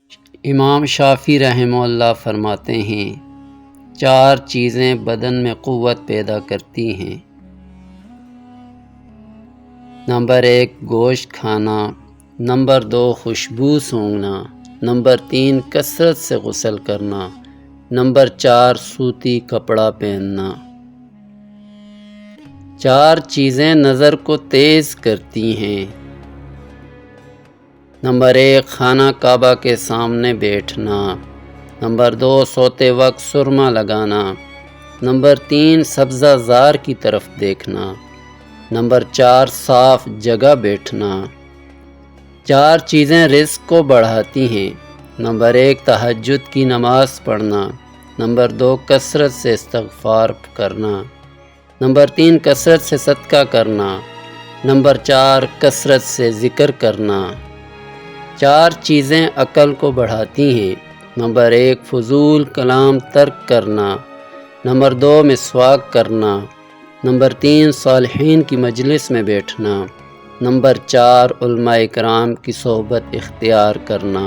امام شافعی رحمہ اللہ فرماتے ہیں 4 چیزیں بدن میں قوت پیدا کرتی ہیں۔ نمبر 1 گوشت کھانا، نمبر 2 خوشبو سونگھنا، نمبر 3 کثرت سے غسل کرنا، نمبر 4 سوتی کپڑا پہننا۔ 4 چیزیں نظر کو تیز کرتی ہیں۔ نمبر 1 خانہ کعبہ کے سامنے بیٹھنا، نمبر 2 سوتے وقت سرما لگانا، نمبر 3 سبزہ زار کی طرف دیکھنا، نمبر 4 صاف جگہ بیٹھنا۔ 4 چیزیں رزق کو بڑھاتی ہیں۔ نمبر 1 تہجد کی نماز پڑھنا، نمبر 2 کثرت سے استغفار کرنا، نمبر 3 کثرت سے صدقہ کرنا، نمبر 4 کثرت سے ذکر کرنا۔ 4 چیزیں عقل کو بڑھاتی ہیں۔ نمبر 1 فضول کلام ترک کرنا، نمبر 2 مسواک کرنا، نمبر 3 صالحین کی مجلس میں بیٹھنا، نمبر 4 علماء کرام کی صحبت اختیار کرنا۔